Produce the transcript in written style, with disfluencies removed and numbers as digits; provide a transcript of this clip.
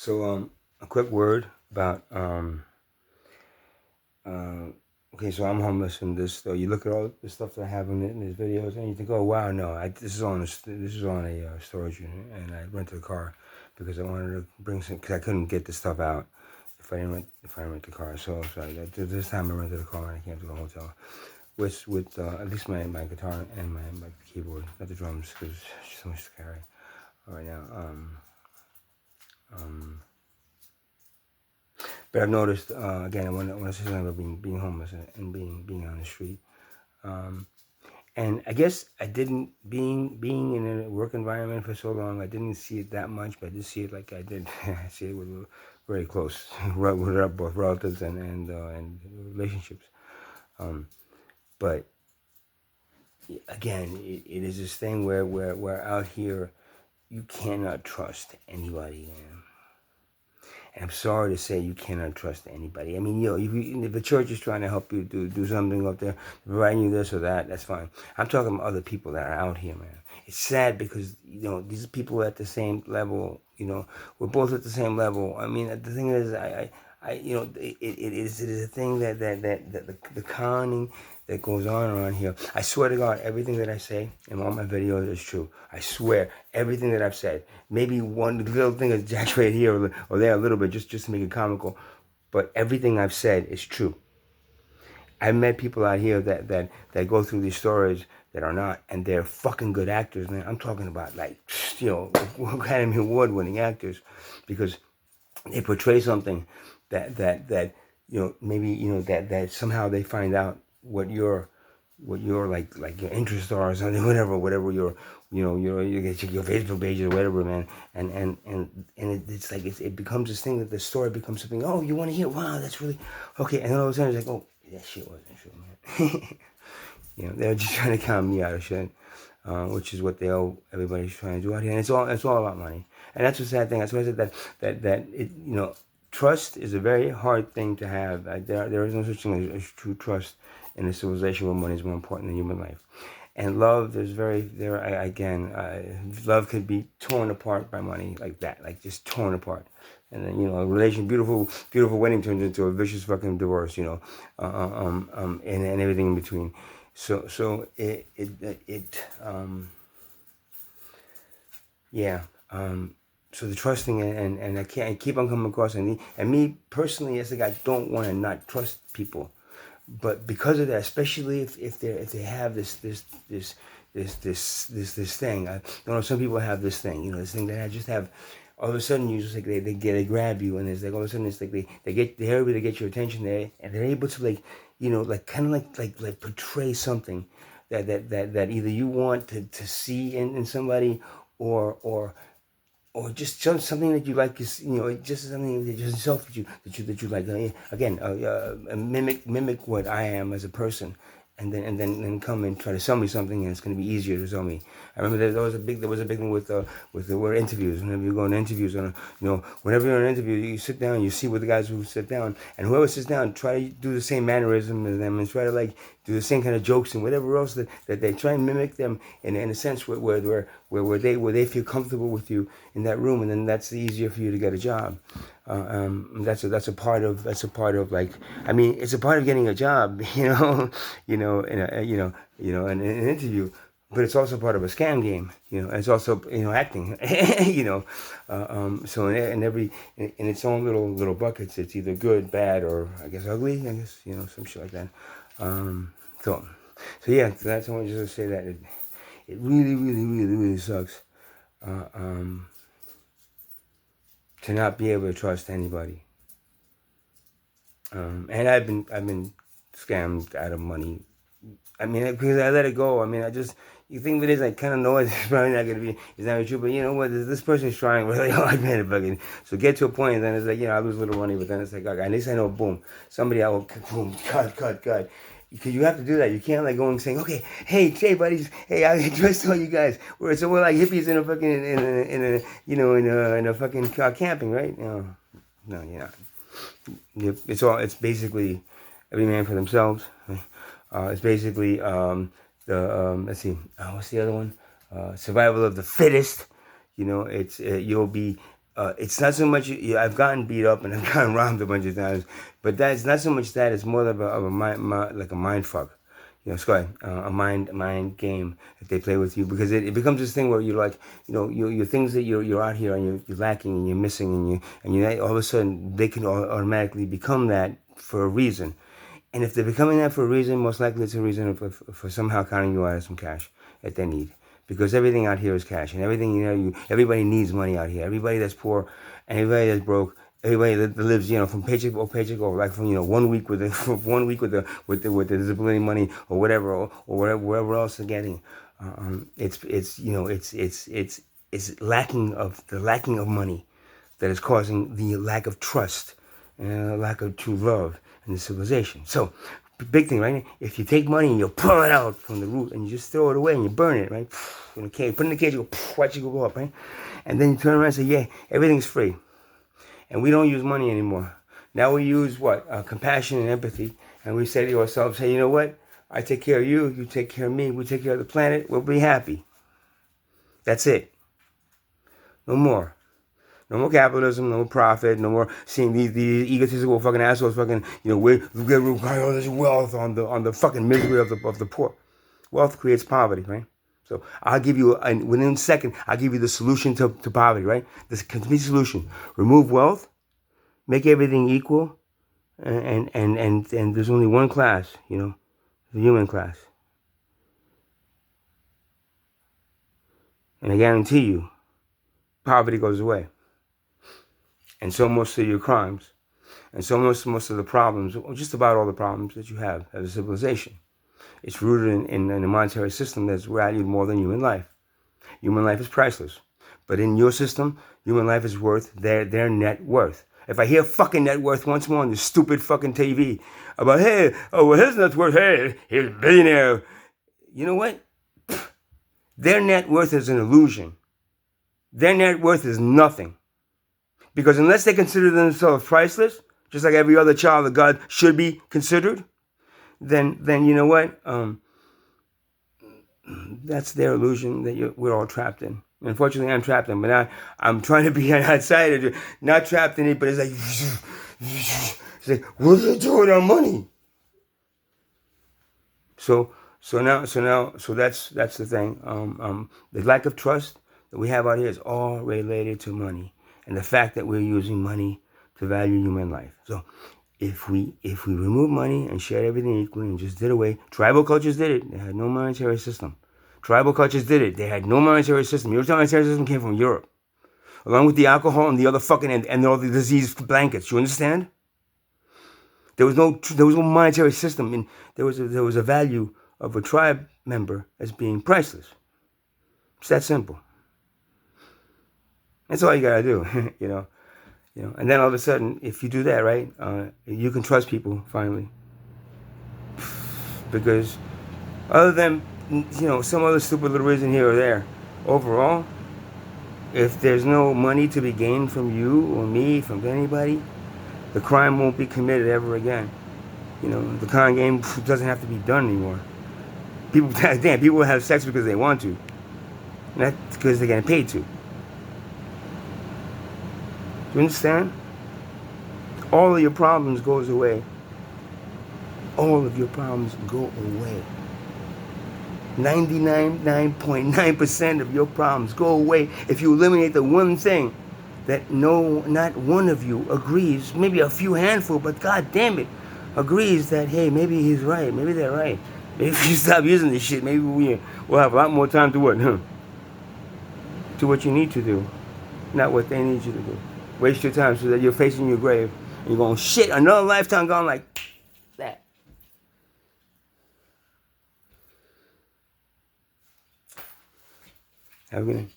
So a quick word about okay, so I'm homeless, and this. So you look at all the stuff that I have in these videos, and you think, oh wow, no, this is on a storage unit, and I rented a car because I wanted to bring some, because I couldn't get the stuff out if I didn't rent the car. So this time I rented a car and I came to the hotel with at least my guitar and my keyboard, not the drums, because it's so much to carry right now. But I've noticed again when I say something about being homeless and being on the street, and I guess I didn't being in a work environment for so long. I didn't see it that much, but I did see it like I did. I see it with very close with both relatives and relationships. But again, it is this thing where out here you cannot trust anybody. And I'm sorry to say you cannot trust anybody. I mean, if the church is trying to help you do something up there, providing you this or that, that's fine. I'm talking about other people that are out here, man. It's sad because, these people are at the same level, we're both at the same level. I mean, the thing is, it is a thing that the conning that goes on around here. I swear to God, everything that I say in all my videos is true. I swear, everything that I've said. Maybe one little thing is exaggerated here or there a little bit, just to make it comical. But everything I've said is true. I've met people out here that go through these stories that are not, and they're fucking good actors, man. I'm talking about Academy Award-winning actors, because they portray something that maybe that somehow they find out what your like your interests are or something, whatever your you get your Facebook page or whatever, man, and it's like it becomes this thing that the story becomes something. Oh, you want to hear? Wow, that's really okay. And then all of a sudden it's like, oh, that shit wasn't true, man. They're just trying to calm me out of shit, which is what everybody's trying to do out here, and it's all about money. And that's the sad thing. That's why I said that it, trust is a very hard thing to have. There is no such thing as true trust in a civilization where money is more important than human life. And love, love could be torn apart by money like that, like just torn apart. And then, a beautiful wedding turns into a vicious fucking divorce, and everything in between. So so the trusting and I keep on coming across, and me personally, as a guy, don't want to not trust people, but because of that, especially if they have this thing, some people have this thing, this thing that I just have. All of a sudden, you just like they grab you, and it's like all of a sudden it's like they're able to get your attention there, and they're able to kind of like portray something that either you want to see in somebody, or just something that you like is just something that just yourself that you like. Again, mimic what I am as a person, and then come and try to sell me something, and it's going to be easier to sell me. I remember there was a big thing with the word interviews. Whenever you go on interviews, whenever you're on an interview, you sit down, you see with the guys who sit down, and whoever sits down, try to do the same mannerism as them, and try to do the same kind of jokes and whatever else that they try and mimic them in a sense where they feel comfortable with you in that room, and then that's easier for you to get a job. That's a part of I mean, it's a part of getting a job, in an interview, but it's also part of a scam game, and it's also acting, so in its own little buckets, it's either good, bad, or I guess ugly, I guess, some shit like that. So yeah, so that's I want just to say that it really sucks. To not be able to trust anybody. And I've been scammed out of money. I mean, because I let it go. I mean, you think of it is, I kind of know it's probably not going to be, it's not true, but you know what, this person's trying really hard, man, fucking, so get to a point, and then it's like, I lose a little money, but then it's like, okay, at least I know, boom, somebody else, boom, cut. Because you have to do that. You can't go and saying, okay, hey buddies, hey, I trust all you guys. We're like hippies in a fucking in a fucking camping, right? No, you're not. It's basically every man for themselves. It's basically let's see, what's the other one? Survival of the fittest. It's you'll be It's not so much. I've gotten beat up and I've gotten robbed a bunch of times, but that's not so much that. It's more of a mind, like a mind fuck. Scott, a mind game that they play with you, because it becomes this thing where you're like, your things that you're out here and you're lacking and you're missing, and you all of a sudden they can automatically become that for a reason. And if they're becoming that for a reason, most likely it's a reason for somehow counting you out of some cash that they need. Because everything out here is cash, and everything, everybody needs money out here. Everybody that's poor, and everybody that's broke, everybody that lives, from paycheck or paycheck, or like from 1 week with the 1 week with the disability money or whatever, or wherever else they're getting. It's lacking of money that is causing the lack of trust and lack of true love in the civilization. So, big thing, right? If you take money and you pull it out from the root and you just throw it away and you burn it, right? In a cage, put it in the cage, you go, watch it go up, right? And then you turn around and say, yeah, everything's free. And we don't use money anymore. Now we use what? Compassion and empathy. And we say to ourselves, hey, you know what? I take care of you, you take care of me, we take care of the planet, we'll be happy. That's it. No more. No more capitalism, no more profit, no more seeing these egotistical fucking assholes fucking, we get all this wealth on the fucking misery of the poor. Wealth creates poverty, right? So I'll give you, within a second, I'll give you the solution to poverty, right? This complete solution. Remove wealth, make everything equal, and there's only one class, the human class. And I guarantee you, poverty goes away. And so most of your crimes, and so most of the problems, just about all the problems that you have as a civilization, it's rooted in a monetary system that's valued more than human life. Human life is priceless. But in your system, human life is worth their net worth. If I hear fucking net worth once more on this stupid fucking TV about, hey, oh, well, his net worth, hey, he's a billionaire. You know what? Their net worth is an illusion. Their net worth is nothing. Because unless they consider themselves priceless, just like every other child of God should be considered, then you know what? That's their illusion that we're all trapped in. Unfortunately, I'm trapped in, but I'm trying to be outside, not trapped in it, but it's like, what are you doing with our money? So that's the thing. The lack of trust that we have out here is all related to money, and the fact that we're using money to value human life. So if we remove money and share everything equally and just did away, tribal cultures did it. They had no monetary system. Tribal cultures did it. They had no monetary system. Your monetary system came from Europe, along with the alcohol and the other fucking and all the disease blankets. You understand? There was no monetary system, and there was a value of a tribe member as being priceless. It's that simple. That's all you gotta do, And then all of a sudden, if you do that, right, you can trust people finally, because other than some other stupid little reason here or there, overall, if there's no money to be gained from you or me, from anybody, the crime won't be committed ever again. The con game doesn't have to be done anymore. People have sex because they want to, not because they're getting paid to. Do you understand? All of your problems goes away. All of your problems go away. 99.9% of your problems go away if you eliminate the one thing that not one of you agrees, maybe a few handful, but god damn it, agrees that, hey, maybe he's right, maybe they're right. Maybe if you stop using this shit, maybe we'll have a lot more time to what? To what you need to do, not what they need you to do. Waste your time so that you're facing your grave and you're going, shit, another lifetime gone like that. Have a good night.